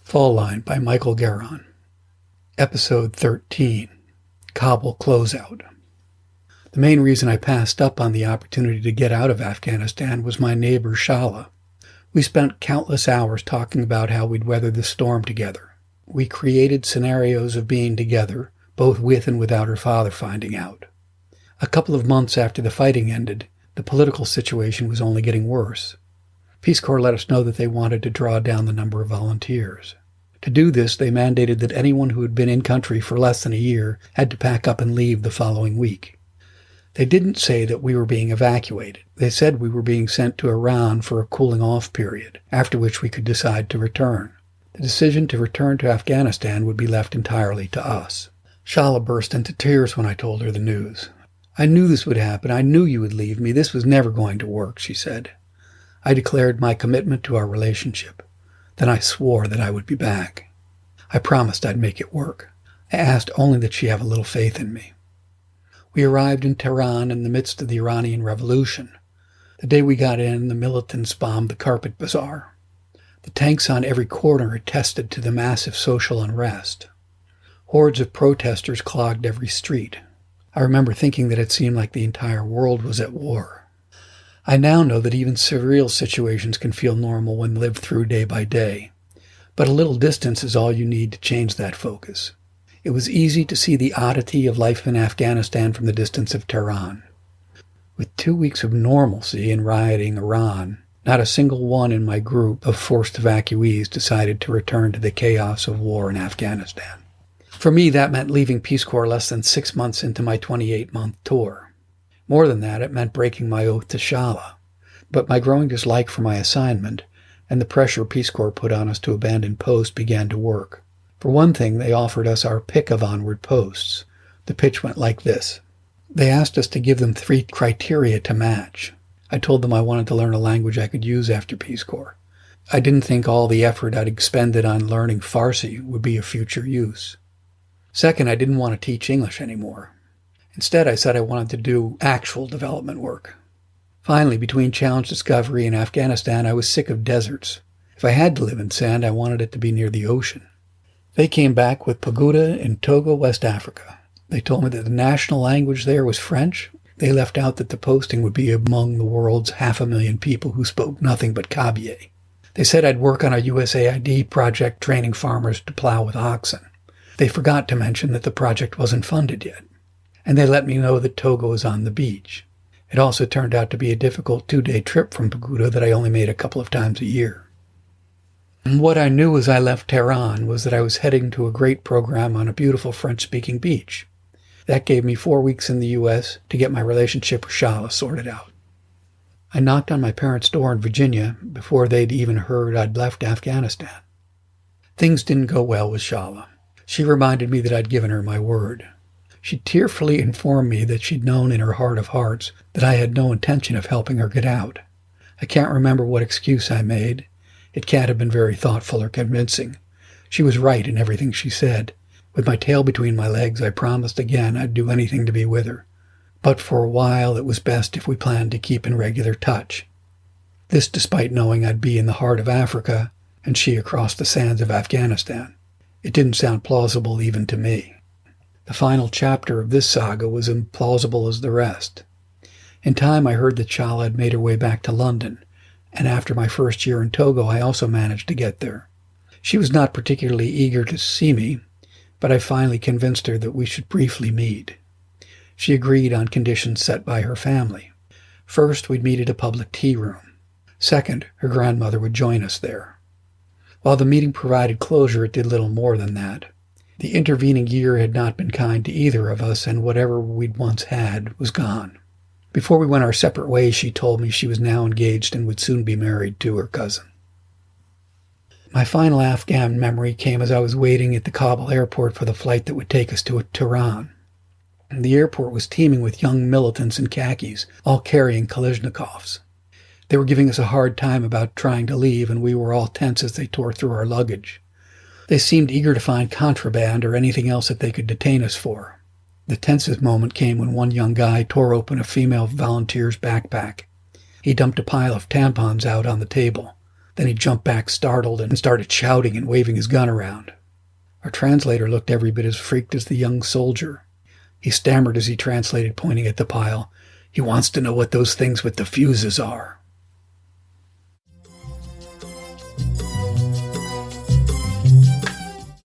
Fall Line by Michael Garon. Episode 13. Kabul Close-out. The main reason I passed up on the opportunity to get out of Afghanistan was my neighbor Shala. We spent countless hours talking about how we'd weather the storm together. We created scenarios of being together, both with and without her father finding out. A couple of months after the fighting ended, the political situation was only getting worse. Peace Corps let us know that they wanted to draw down the number of volunteers. To do this, they mandated that anyone who had been in country for less than a year had to pack up and leave the following week. They didn't say that we were being evacuated. They said we were being sent to Iran for a cooling-off period, after which we could decide to return. The decision to return to Afghanistan would be left entirely to us. Shala burst into tears when I told her the news. "I knew this would happen. I knew you would leave me. This was never going to work," she said. I declared my commitment to our relationship. Then I swore that I would be back. I promised I'd make it work. I asked only that she have a little faith in me. We arrived in Tehran in the midst of the Iranian Revolution. The day we got in, the militants bombed the carpet bazaar. The tanks on every corner attested to the massive social unrest. Hordes of protesters clogged every street. I remember thinking that it seemed like the entire world was at war. I now know that even surreal situations can feel normal when lived through day by day. But a little distance is all you need to change that focus. It was easy to see the oddity of life in Afghanistan from the distance of Tehran. With 2 weeks of normalcy in rioting Iran, not a single one in my group of forced evacuees decided to return to the chaos of war in Afghanistan. For me, that meant leaving Peace Corps less than 6 months into my 28-month tour. More than that, it meant breaking my oath to Shala. But my growing dislike for my assignment and the pressure Peace Corps put on us to abandon post began to work. For one thing, they offered us our pick of onward posts. The pitch went like this. They asked us to give them 3 criteria to match. I told them I wanted to learn a language I could use after Peace Corps. I didn't think all the effort I'd expended on learning Farsi would be of future use. Second, I didn't want to teach English anymore. Instead, I said I wanted to do actual development work. Finally, between challenge discovery and Afghanistan, I was sick of deserts. If I had to live in sand, I wanted it to be near the ocean. They came back with Pagoda in Togo, West Africa. They told me that the national language there was French. They left out that the posting would be among the world's 500,000 people who spoke nothing but Kabye. They said I'd work on a USAID project training farmers to plow with oxen. They forgot to mention that the project wasn't funded yet. And they let me know that Togo is on the beach. It also turned out to be a difficult 2-day trip from Pagoda that I only made a couple of times a year. And what I knew as I left Tehran was that I was heading to a great program on a beautiful French-speaking beach. That gave me 4 weeks in the U.S. to get my relationship with Shala sorted out. I knocked on my parents' door in Virginia before they'd even heard I'd left Afghanistan. Things didn't go well with Shala. She reminded me that I'd given her my word. She tearfully informed me that she'd known in her heart of hearts that I had no intention of helping her get out. I can't remember what excuse I made. It can't have been very thoughtful or convincing. She was right in everything she said. With my tail between my legs, I promised again I'd do anything to be with her. But for a while, it was best if we planned to keep in regular touch. This despite knowing I'd be in the heart of Africa and she across the sands of Afghanistan. It didn't sound plausible even to me. The final chapter of this saga was implausible as the rest. In time, I heard that Shala had made her way back to London, and after my first year in Togo, I also managed to get there. She was not particularly eager to see me, but I finally convinced her that we should briefly meet. She agreed on conditions set by her family. First, we'd meet at a public tea room. Second, her grandmother would join us there. While the meeting provided closure, it did little more than that. The intervening year had not been kind to either of us, and whatever we'd once had was gone. Before we went our separate ways, she told me she was now engaged and would soon be married to her cousin. My final Afghan memory came as I was waiting at the Kabul airport for the flight that would take us to Tehran. The airport was teeming with young militants in khakis, all carrying Kalashnikovs. They were giving us a hard time about trying to leave, and we were all tense as they tore through our luggage. They seemed eager to find contraband or anything else that they could detain us for. The tensest moment came when one young guy tore open a female volunteer's backpack. He dumped a pile of tampons out on the table. Then he jumped back startled and started shouting and waving his gun around. Our translator looked every bit as freaked as the young soldier. He stammered as he translated, pointing at the pile. "He wants to know what those things with the fuses are."